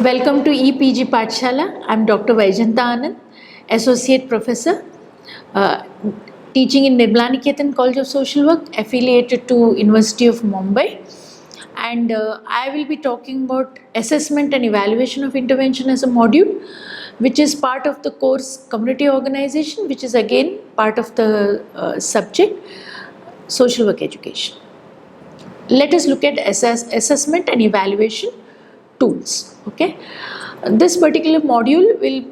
Welcome to EPG Pathshala. I'm Dr. Vaijanta Anand, Associate Professor, teaching in Nirmala Niketan College of Social Work, affiliated to University of Mumbai. And I will be talking about assessment and evaluation of intervention as a module, which is part of the course community organization, which is again part of the subject social work education. Let us look at assessment and evaluation tools. Okay, this particular module will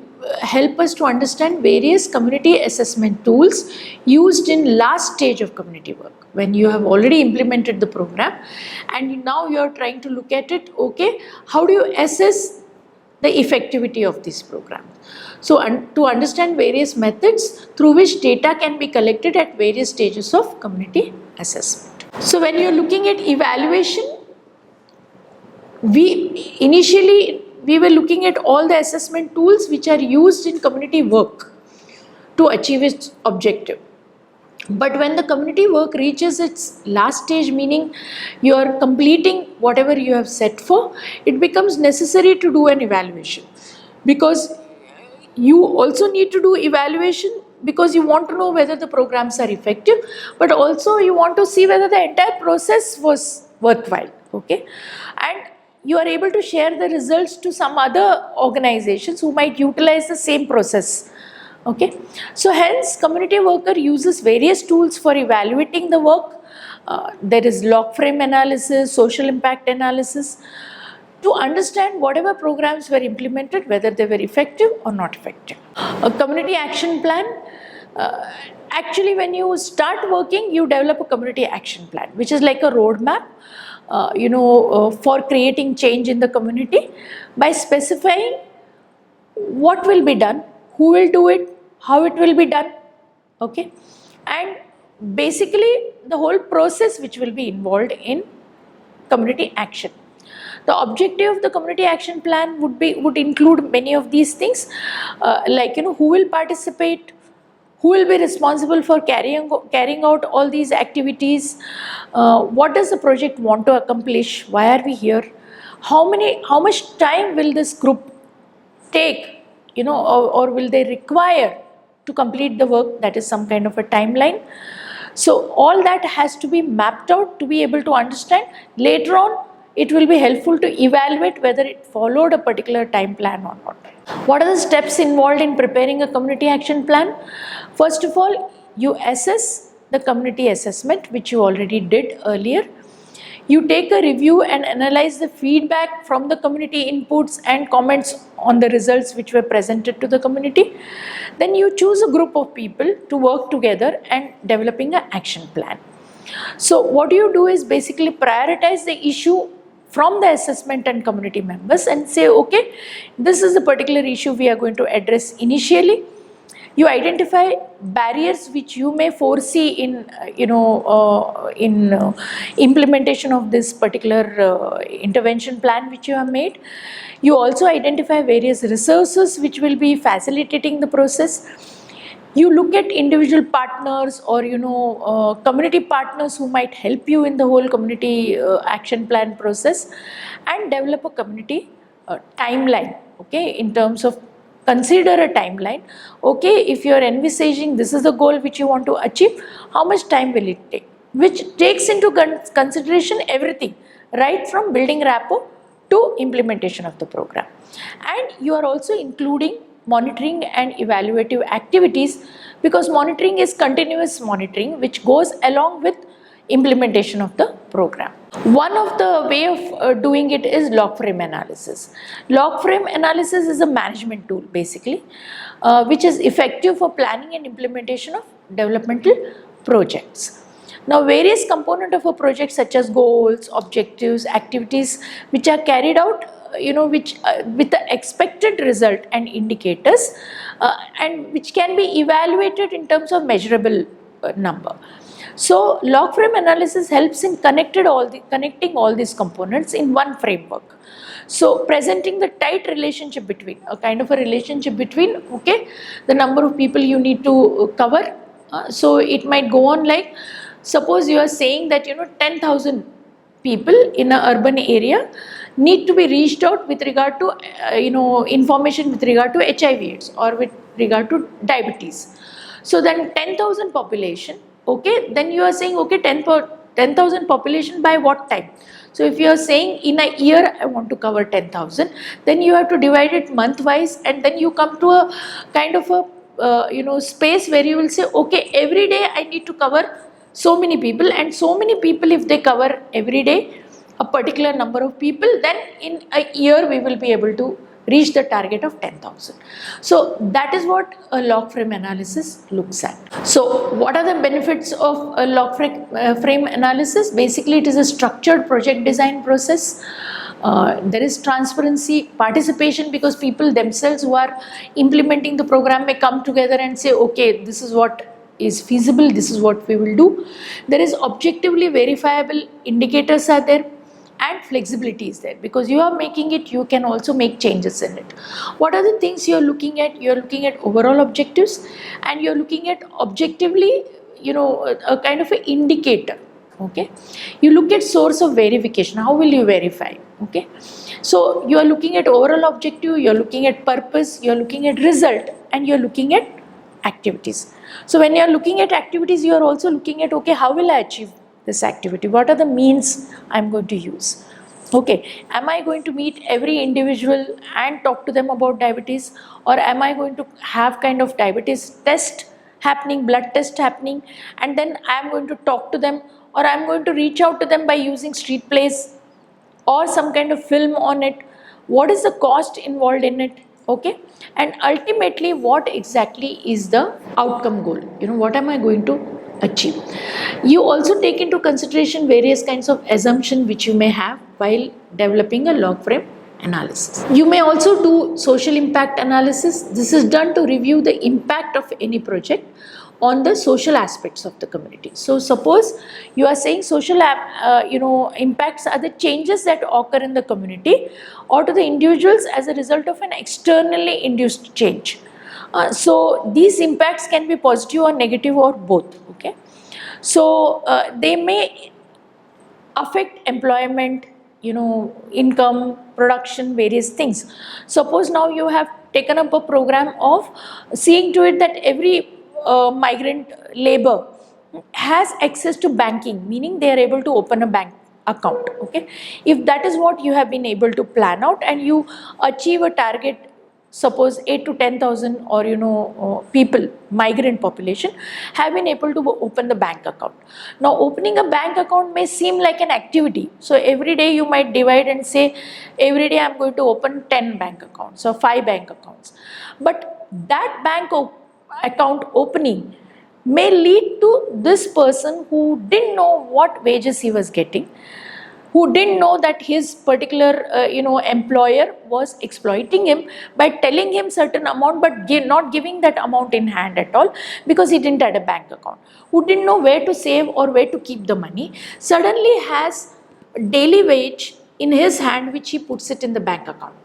help us to understand various community assessment tools used in last stage of community work, when you have already implemented the program and now you are trying to look at it. Okay, how do you assess the effectivity of this program? So to understand various methods through which data can be collected at various stages of community assessment. So when you are looking at evaluation, we were looking at all the assessment tools which are used in community work to achieve its objective. But when the community work reaches its last stage, meaning you are completing whatever you have set for, it becomes necessary to do an evaluation, because you also need to do evaluation because you want to know whether the programs are effective, but also you want to see whether the entire process was worthwhile. Okay, and you are able to share the results to some other organizations who might utilize the same process. Okay, so hence community worker uses various tools for evaluating the work. There is log frame analysis, social impact analysis, to understand whatever programs were implemented, whether they were effective or not effective. A community action plan, actually when you start working, you develop a community action plan, which is like a roadmap, for creating change in the community by specifying what will be done, who will do it, how it will be done. Okay, and basically the whole process which will be involved in community action. The objective of the community action plan would include many of these things, like who will participate, who will be responsible for carrying out all these activities, what does the project want to accomplish, why are we here, how much time will this group take, or will they require to complete the work, that is some kind of a timeline. So all that has to be mapped out to be able to understand. Later on, it will be helpful to evaluate whether it followed a particular time plan or not. What are the steps involved in preparing a community action plan? First of all, you assess the community assessment, which you already did earlier. You take a review and analyze the feedback from the community inputs and comments on the results which were presented to the community. Then you choose a group of people to work together and developing an action plan. So what you do is basically prioritize the issue from the assessment and community members and say, okay, this is the particular issue we are going to address initially. You identify barriers which you may foresee in implementation of this particular intervention plan which you have made. You also identify various resources which will be facilitating the process. You look at individual partners or community partners who might help you in the whole community action plan process, and develop a community timeline. Okay, in terms of consider a timeline. Okay, if you are envisaging this is the goal which you want to achieve, how much time will it take? Which takes into consideration everything, right from building rapport to implementation of the program. And you are also including monitoring and evaluative activities, because monitoring is continuous monitoring which goes along with implementation of the program. One of the way of doing it is log frame analysis. Log frame analysis is a management tool basically, which is effective for planning and implementation of developmental projects. Now various components of a project such as goals, objectives, activities which are carried out which with the expected result and indicators, and which can be evaluated in terms of measurable number. So log frame analysis helps in connecting all these components in one framework. So presenting the tight relationship between, a kind of a relationship between, okay, the number of people you need to cover. So it might go on like, suppose you are saying that 10,000 people in an urban area need to be reached out with regard to information with regard to HIV/AIDS or with regard to diabetes. So then 10,000 population, okay, then you are saying okay 10,000 population by what time? So if you are saying in a year I want to cover 10,000, then you have to divide it month wise, and then you come to a kind of a space where you will say okay, every day I need to cover so many people, and so many people, if they cover every day a particular number of people, then in a year we will be able to reach the target of 10,000. So that is what a log frame analysis looks at. So what are the benefits of a log frame analysis? Basically it is a structured project design process. There is transparency, participation, because people themselves who are implementing the program may come together and say okay, this is what is feasible, this is what we will do. There is objectively verifiable indicators are there, and flexibility is there, because you are making it, you can also make changes in it. What are the things you are looking at? You are looking at overall objectives, and you are looking at objectively, a kind of an indicator. Okay, you look at source of verification. How will you verify? Okay, so you are looking at overall objective, you are looking at purpose, you are looking at result, and you are looking at activities. So when you are looking at activities, you are also looking at okay, how will I achieve this activity? What are the means I am going to use? Okay, am I going to meet every individual and talk to them about diabetes, or am I going to have kind of diabetes test happening, blood test happening, and then I am going to talk to them, or I am going to reach out to them by using street plays or some kind of film on it? What is the cost involved in it? Okay, and ultimately what exactly is the outcome goal? What am I going to achieve? You also take into consideration various kinds of assumptions which you may have while developing a log frame analysis. You may also do social impact analysis. This is done to review the impact of any project on the social aspects of the community. So suppose you are saying social impacts are the changes that occur in the community or to the individuals as a result of an externally induced change. So these impacts can be positive or negative or both. Okay, so they may affect employment, income, production, various things. Suppose now you have taken up a program of seeing to it that every migrant labor has access to banking, meaning they are able to open a bank account. Okay, if that is what you have been able to plan out and you achieve a target, suppose 8 to 10,000 or people, migrant population have been able to open the bank account. Now opening a bank account may seem like an activity. So every day you might divide and say every day I am going to open 10 bank accounts or 5 bank accounts. But that bank account opening may lead to this person who didn't know what wages he was getting, who didn't know that his particular employer was exploiting him by telling him certain amount but not giving that amount in hand at all because he didn't have a bank account, who didn't know where to save or where to keep the money, suddenly has daily wage in his hand which he puts it in the bank account.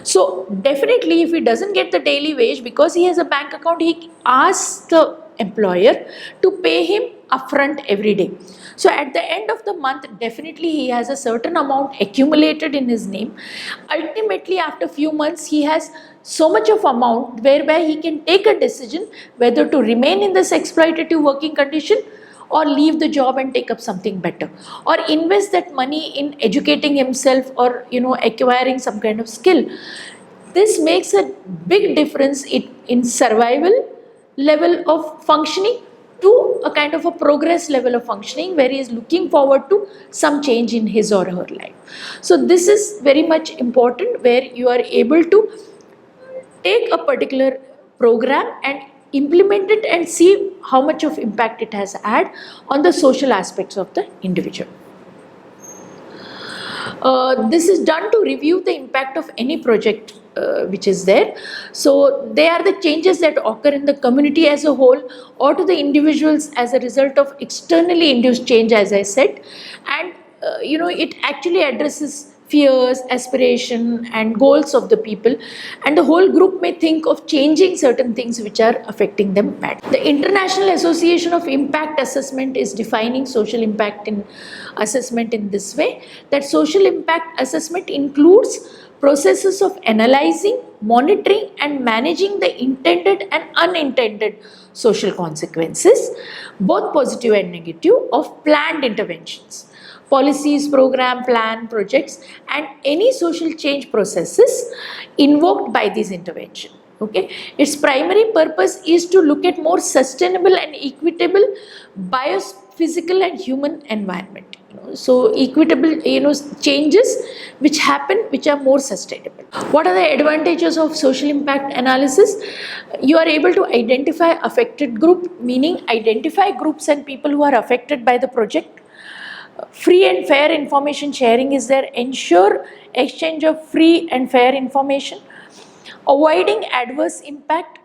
So definitely if he doesn't get the daily wage because he has a bank account, he asks the employer to pay him upfront every day. So at the end of the month, definitely he has a certain amount accumulated in his name. Ultimately after few months he has so much of amount whereby he can take a decision whether to remain in this exploitative working condition or leave the job and take up something better, or invest that money in educating himself or acquiring some kind of skill. This makes a big difference in survival level of functioning to a kind of a progress level of functioning where he is looking forward to some change in his or her life. So this is very much important, where you are able to take a particular program and implement it and see how much of impact it has had on the social aspects of the individual. This is done to review the impact of any project which is there. So they are the changes that occur in the community as a whole or to the individuals as a result of externally induced change, as I said, and it actually addresses fears, aspiration and goals of the people, and the whole group may think of changing certain things which are affecting them bad. The International Association of Impact Assessment is defining social impact in assessment in this way, that social impact assessment includes processes of analyzing, monitoring and managing the intended and unintended social consequences, both positive and negative, of planned interventions, policies, program, plan, projects and any social change processes invoked by this intervention. Okay, its primary purpose is to look at more sustainable and equitable biophysical and human environment. So equitable, changes which happen, which are more sustainable. What are the advantages of social impact analysis? You are able to identify affected group, meaning identify groups and people who are affected by the project. Free and fair information sharing is there. Ensure exchange of free and fair information. Avoiding adverse impact,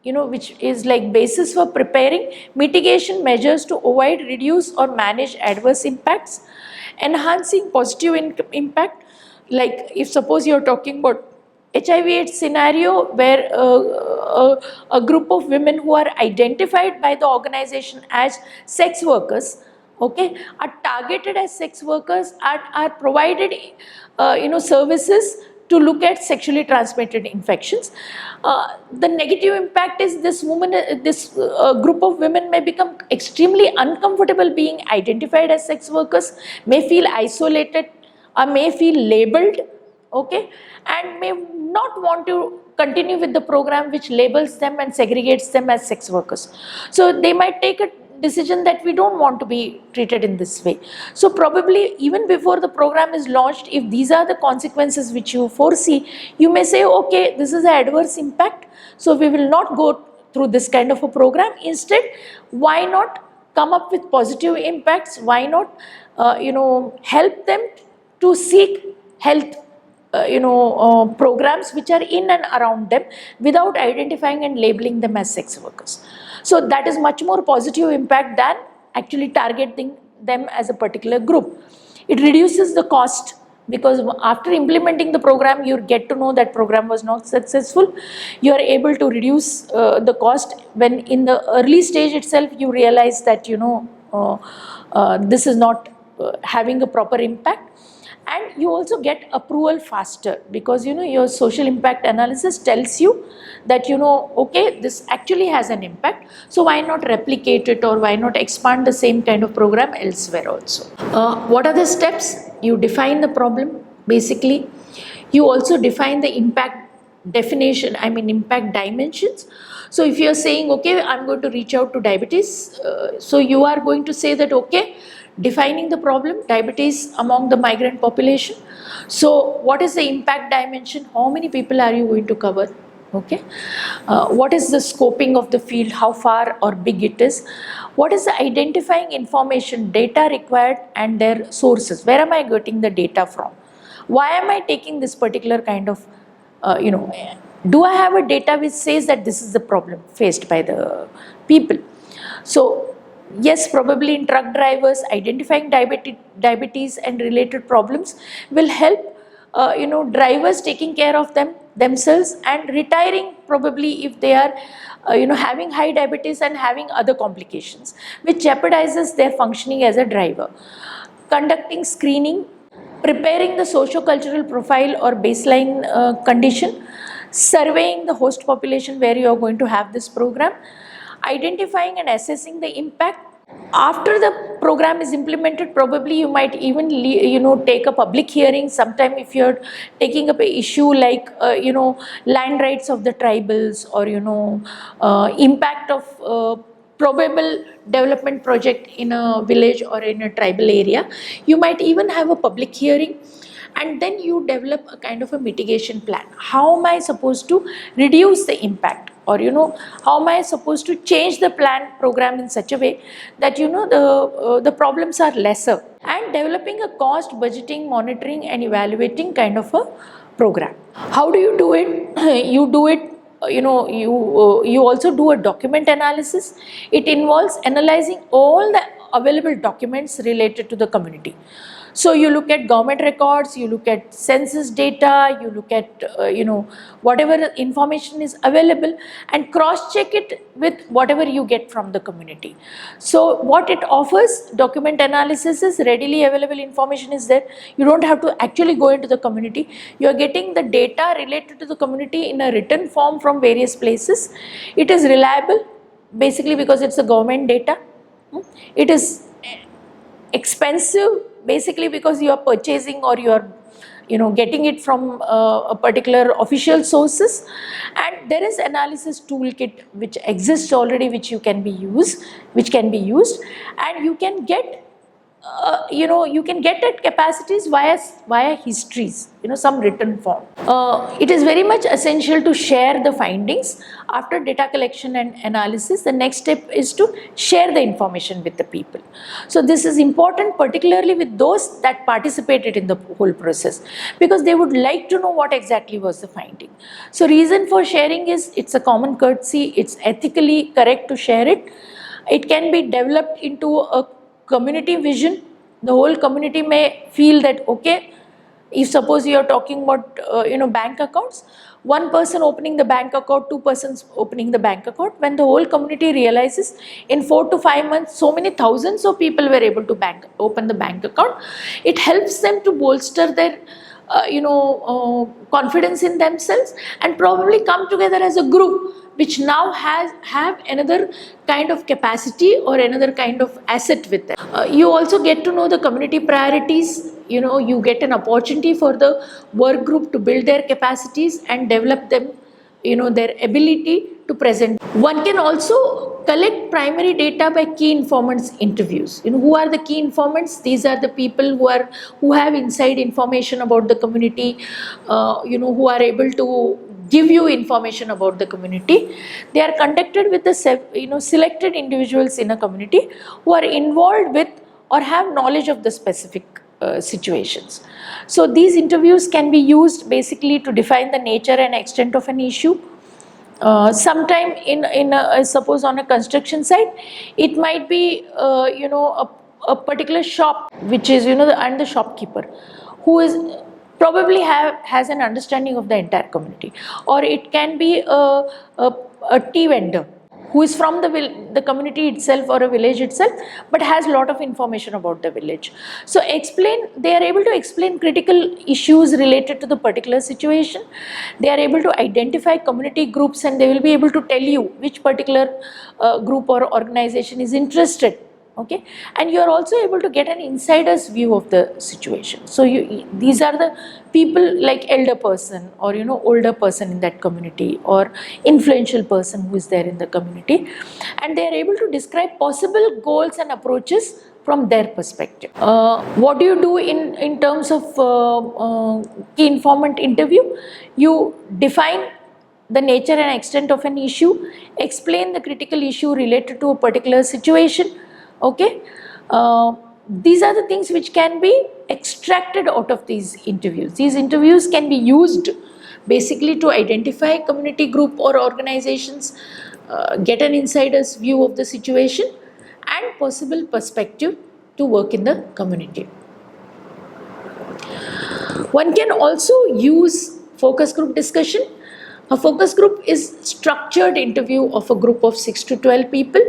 which is like basis for preparing mitigation measures to avoid, reduce or manage adverse impacts. Enhancing positive impact, like if suppose you are talking about HIV/AIDS scenario where a group of women who are identified by the organization as sex workers, okay, are targeted as sex workers, are provided services to look at sexually transmitted infections. The negative impact is this group of women may become extremely uncomfortable being identified as sex workers, may feel isolated or may feel labeled, okay, and may not want to continue with the program which labels them and segregates them as sex workers. So they might take a decision that we don't want to be treated in this way. So probably even before the program is launched, if these are the consequences which you foresee, you may say, okay, this is an adverse impact, so we will not go through this kind of a program. Instead, why not come up with positive impacts? Why not help them to seek health programs which are in and around them without identifying and labeling them as sex workers. So that is much more positive impact than actually targeting them as a particular group. It reduces the cost, because after implementing the program, you get to know that program was not successful. You are able to reduce the cost when in the early stage itself you realize that this is not having a proper impact. And you also get approval faster, because your social impact analysis tells you that okay, this actually has an impact, so why not replicate it, or why not expand the same kind of program elsewhere also. What are the steps? You define the problem basically. You also define the impact definition, impact dimensions. So if you are saying, okay, I'm going to reach out to diabetes, so you are going to say that, okay, defining the problem, diabetes among the migrant population. So what is the impact dimension? How many people are you going to cover? Okay. What is the scoping of the field? How far or big it is? What is the identifying information, data required and their sources? Where am I getting the data from? Why am I taking this particular kind of, do I have a data which says that this is the problem faced by the people? So yes, probably in truck drivers, identifying diabetes and related problems will help drivers taking care of themselves and retiring, probably if they are having high diabetes and having other complications which jeopardizes their functioning as a driver. Conducting screening, preparing the socio-cultural profile or baseline condition, surveying the host population where you are going to have this program, identifying and assessing the impact. After the program is implemented, probably you might even take a public hearing sometime if you're taking up an issue like land rights of the tribals, or impact of probable development project in a village or in a tribal area. You might even have a public hearing, and then you develop a kind of a mitigation plan. How am I supposed to reduce the impact, or how am I supposed to change the plan program in such a way that the problems are lesser, and developing a cost budgeting, monitoring and evaluating kind of a program. How do you do it? You do it, you also do a document analysis. It involves analyzing all the available documents related to the community. So you look at government records, you look at census data, you look at whatever information is available, and cross check it with whatever you get from the community. So what it offers, document analysis is readily available information is there. You don't have to actually go into the community. You are getting the data related to the community in a written form from various places. It is reliable basically because it's a government data. It is expensive basically because you are purchasing or you are getting it from a particular official sources, and there is analysis toolkit which exists already, which can be used, and you can get you can get at capacities via histories, some written form. It is very much essential to share the findings. After data collection and analysis, the next step is to share the information with the people. So this is important, particularly with those that participated in the whole process, because they would like to know what exactly was the finding. So reason for sharing is it's a common courtesy, it's ethically correct to share it. It can be developed into a community vision. The whole community may feel that, okay, if suppose you are talking about bank accounts, one person opening the bank account, two persons opening the bank account, when the whole community realizes in 4 to 5 months so many thousands of people were able to open the bank account, it helps them to bolster their confidence in themselves, and probably come together as a group which now have another kind of capacity or another kind of asset with them. You also get to know the community priorities. You get an opportunity for the work group to build their capacities and develop them, their ability to present. One can also collect primary data by key informants interviews. Who are the key informants? These are the people who have inside information about the community, who are able to give you information about the community. They are conducted with the selected individuals in a community who are involved with or have knowledge of the specific situations. So these interviews can be used basically to define the nature and extent of an issue. Sometime suppose on a construction site, it might be a particular shop which is and the shopkeeper who is probably has an understanding of the entire community, or it can be a tea vendor who is from the community itself or a village itself, but has a lot of information about the village. So they are able to explain critical issues related to the particular situation. They are able to identify community groups, and they will be able to tell you which particular group or organization is interested. Okay, and you are also able to get an insider's view of the situation. So these are the people like elder person or older person in that community, or influential person who is there in the community, and they are able to describe possible goals and approaches from their perspective. What do you do in terms of key informant interview? You define the nature and extent of an issue, explain the critical issue related to a particular situation. Okay, these are the things which can be extracted out of these interviews. These interviews can be used basically to identify community group or organizations, get an insider's view of the situation and possible perspective to work in the community. One can also use focus group discussion. A focus group is structured interview of a group of 6 to 12 people,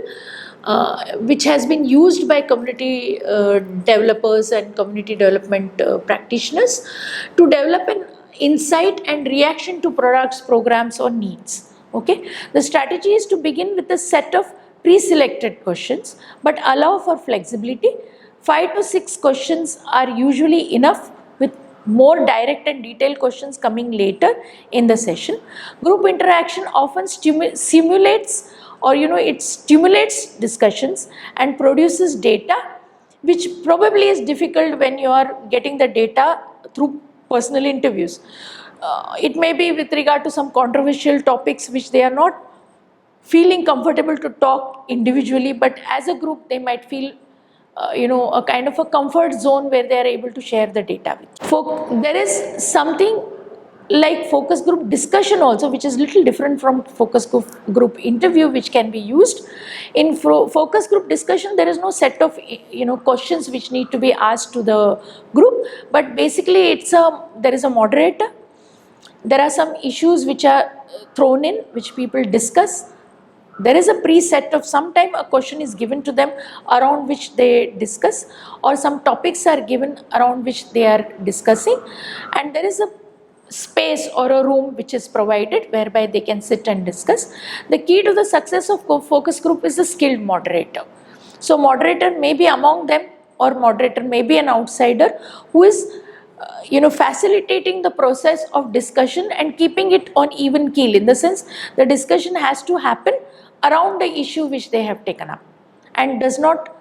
which has been used by community developers and community development practitioners to develop an insight and reaction to products, programs or needs. Okay, the strategy is to begin with a set of pre-selected questions, but allow for flexibility. 5 to 6 questions are usually enough, with more direct and detailed questions coming later in the session. Group interaction often simulates or it stimulates discussions and produces data, which probably is difficult when you are getting the data through personal interviews. It may be with regard to some controversial topics which they are not feeling comfortable to talk individually, but as a group they might feel a kind of a comfort zone where they are able to share the data with you. There is something like focus group discussion also, which is little different from focus group interview, which can be used. In focus group discussion, there is no set of questions which need to be asked to the group, but basically there is a moderator. There are some issues which are thrown in, which people discuss. There is a preset of sometime a question is given to them around which they discuss, or some topics are given around which they are discussing, and there is a space or a room which is provided whereby they can sit and discuss. The key to the success of focus group is a skilled moderator. So moderator may be among them, or moderator may be an outsider who is facilitating the process of discussion and keeping it on even keel, in the sense the discussion has to happen around the issue which they have taken up, and does not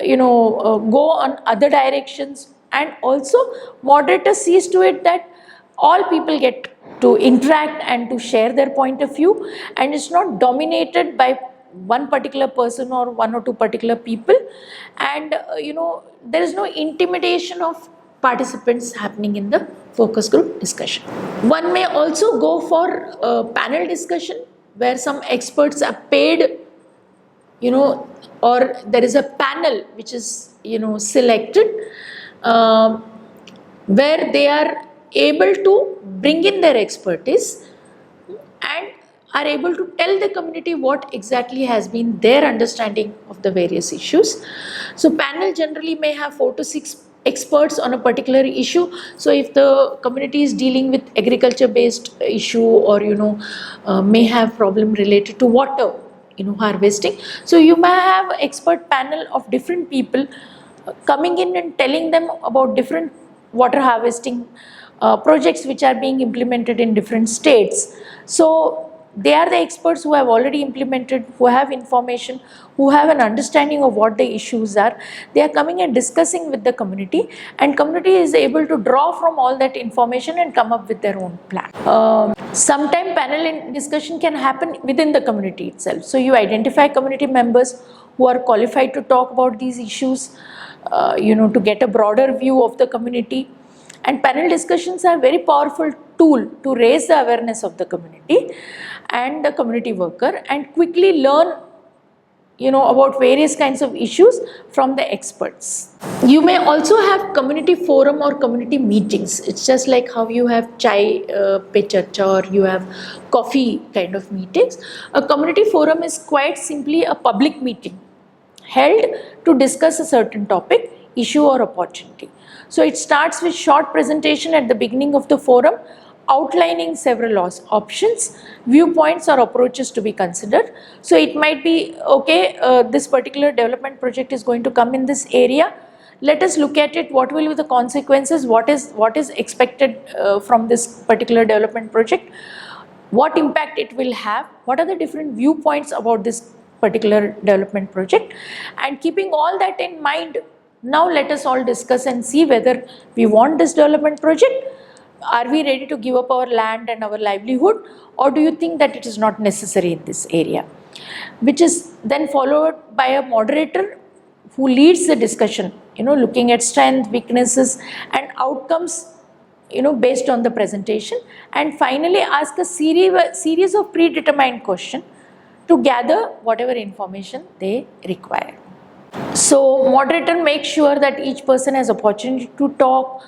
go on other directions. And also moderator sees to it that all people get to interact and to share their point of view, and it's not dominated by one particular person or one or two particular people, and there is no intimidation of participants happening in the focus group discussion. One may also go for a panel discussion where some experts are paid, or there is a panel which is selected, where they are able to bring in their expertise and are able to tell the community what exactly has been their understanding of the various issues. So panel generally may have 4 to 6 experts on a particular issue. So if the community is dealing with agriculture based issue, or may have problem related to water harvesting, so you may have expert panel of different people coming in and telling them about different water harvesting projects which are being implemented in different states. So they are the experts who have already implemented, who have information, who have an understanding of what the issues are. They are coming and discussing with the community, and community is able to draw from all that information and come up with their own plan. Sometime panel discussion can happen within the community itself. So you identify community members who are qualified to talk about these issues, to get a broader view of the community. And panel discussions are a very powerful tool to raise the awareness of the community and the community worker, and quickly learn about various kinds of issues from the experts. You may also have community forum or community meetings. It's just like how you have chai pe charcha, or you have coffee kind of meetings. A community forum is quite simply a public meeting held to discuss a certain topic, issue or opportunity. So it starts with short presentation at the beginning of the forum, outlining several options, viewpoints or approaches to be considered. So it might be, okay, this particular development project is going to come in this area. Let us look at it. What will be the consequences? What is expected from this particular development project? What impact it will have? What are the different viewpoints about this particular development project? And keeping all that in mind, now let us all discuss and see whether we want this development project. Are we ready to give up our land and our livelihood, or do you think that it is not necessary in this area? Which is then followed by a moderator who leads the discussion, looking at strength, weaknesses and outcomes, based on the presentation, and finally ask a series of predetermined questions to gather whatever information they require. So moderator makes sure that each person has opportunity to talk.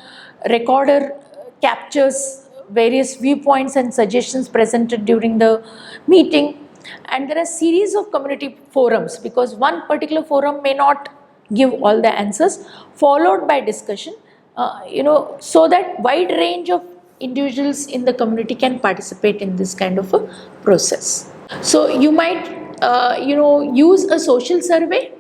Recorder captures various viewpoints and suggestions presented during the meeting. And there are series of community forums, because one particular forum may not give all the answers, followed by discussion, so that wide range of individuals in the community can participate in this kind of a process. So you might use a social survey.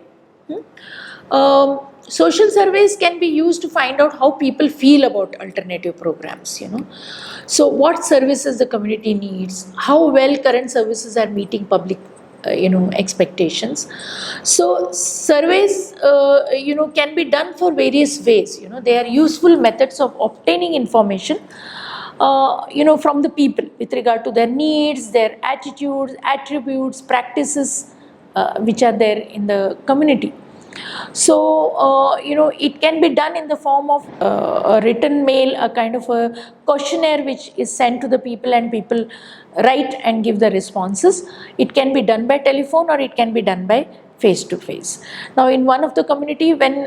Social surveys can be used to find out how people feel about alternative programs, So what services the community needs, how well current services are meeting public, expectations. So surveys, can be done for various ways, They are useful methods of obtaining information, from the people with regard to their needs, their attitudes, attributes, practices, which are there in the community. So, it can be done in the form of a written mail, a kind of a questionnaire which is sent to the people and people write and give the responses. It can be done by telephone or it can be done by face to face. Now, in one of the community, when,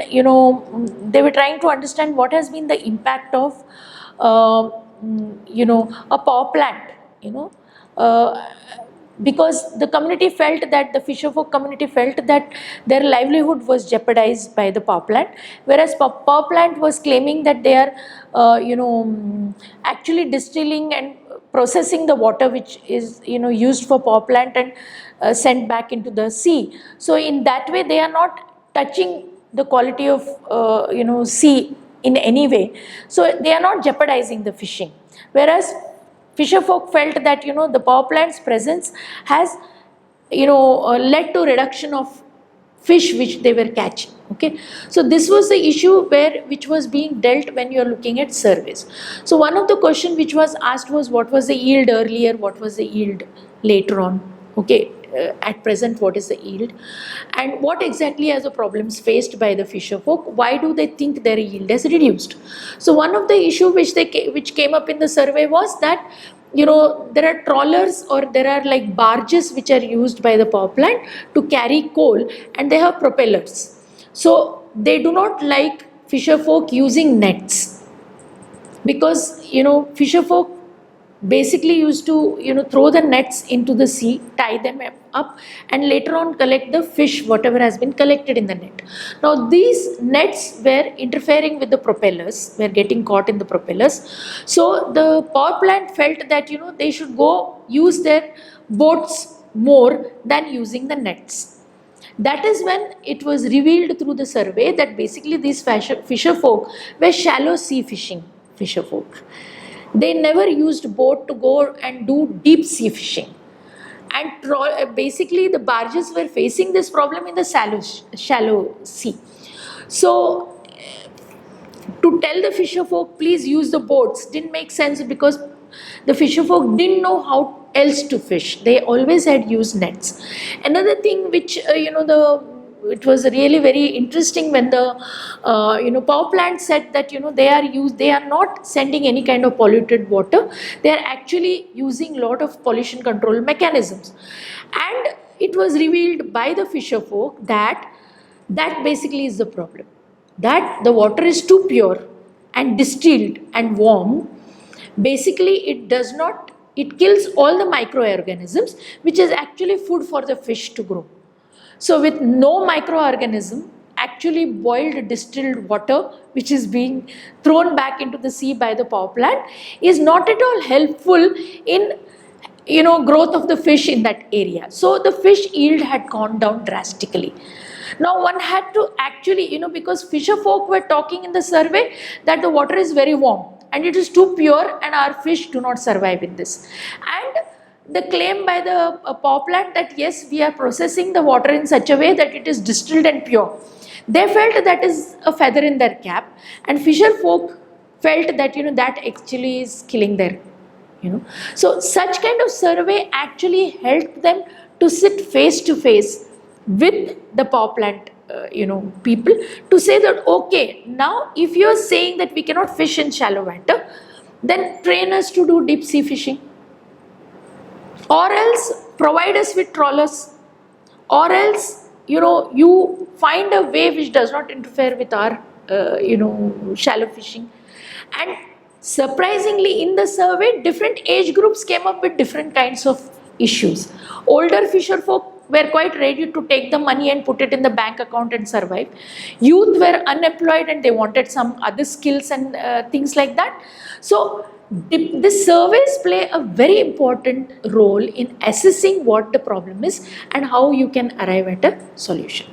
they were trying to understand what has been the impact of, a power plant, uh, because the community felt that, the fisherfolk community felt that their livelihood was jeopardized by the power plant, whereas power plant was claiming that they are actually distilling and processing the water which is used for power plant and sent back into the sea. So in that way they are not touching the quality of sea in any way, so they are not jeopardizing the fishing, whereas fisherfolk felt that the power plant's presence has led to reduction of fish which they were catching. Okay, so this was the issue which was being dealt when you are looking at surveys. So one of the question which was asked was, what was the yield earlier, what was the yield later on? Okay, at present what is the yield, and what exactly are the problems faced by the fisherfolk? Why do they think their yield has reduced? So one of the issue which came up in the survey was that there are trawlers, or there are like barges which are used by the power plant to carry coal, and they have propellers. So they do not like fisherfolk using nets, because fisherfolk basically used to throw the nets into the sea, tie them up, and later on collect the fish whatever has been collected in the net. Now these nets were interfering with the propellers, were getting caught in the propellers. So the power plant felt that they should go use their boats more than using the nets. That is when it was revealed through the survey that basically these fisherfolk were shallow sea fishing fisherfolk. They never used boat to go and do deep sea fishing. And basically the barges were facing this problem in the shallow sea. So to tell the fisherfolk, please use the boats, didn't make sense, because the fisherfolk didn't know how else to fish. They always had used nets. Another thing which it was really very interesting when the power plant said that they are not sending any kind of polluted water. They are actually using lot of pollution control mechanisms, and it was revealed by the fisherfolk that basically is the problem, that the water is too pure and distilled and warm. Basically it kills all the microorganisms which is actually food for the fish to grow. So with no microorganism, actually boiled distilled water which is being thrown back into the sea by the power plant is not at all helpful in growth of the fish in that area. So the fish yield had gone down drastically. Now one had to actually, because fisherfolk were talking in the survey that the water is very warm and it is too pure and our fish do not survive in this. And the claim by the power plant that yes, we are processing the water in such a way that it is distilled and pure. They felt that is a feather in their cap, and fisherfolk felt that that actually is killing their So such kind of survey actually helped them to sit face to face with the power plant people, to say that okay, now if you are saying that we cannot fish in shallow water, then train us to do deep sea fishing, or else provide us with trawlers, or else you find a way which does not interfere with our shallow fishing. And surprisingly, in the survey, different age groups came up with different kinds of issues. Older fisherfolk were quite ready to take the money and put it in the bank account and survive. Youth were unemployed and they wanted some other skills and things like that. So the surveys play a very important role in assessing what the problem is and how you can arrive at a solution.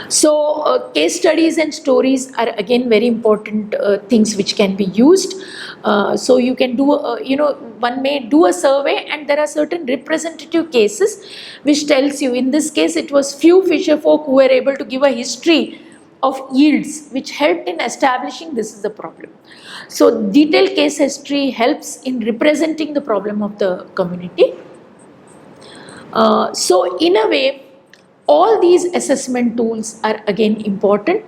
So case studies and stories are again very important things which can be used. So you can do, one may do a survey and there are certain representative cases which tells you, in this case it was few fisherfolk who were able to give a history of yields which helped in establishing this is the problem. So detailed case history helps in representing the problem of the community. So in a way, all these assessment tools are again important.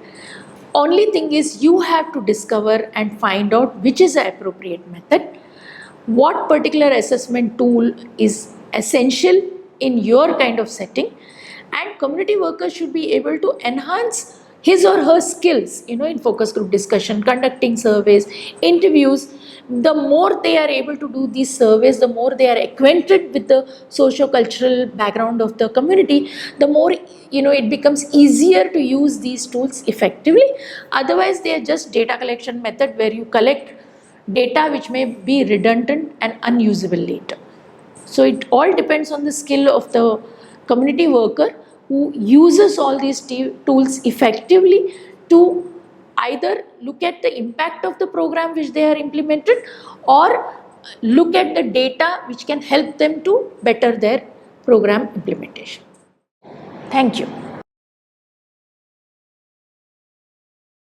Only thing is you have to discover and find out which is the appropriate method, what particular assessment tool is essential in your kind of setting, and community workers should be able to enhance his or her skills, in focus group discussion, conducting surveys, interviews. The more they are able to do these surveys, the more they are acquainted with the socio-cultural background of the community, the more it becomes easier to use these tools effectively. Otherwise they are just data collection method where you collect data which may be redundant and unusable later. So it all depends on the skill of the community worker who uses all these tools effectively to either look at the impact of the program which they are implemented, or look at the data which can help them to better their program implementation. Thank you.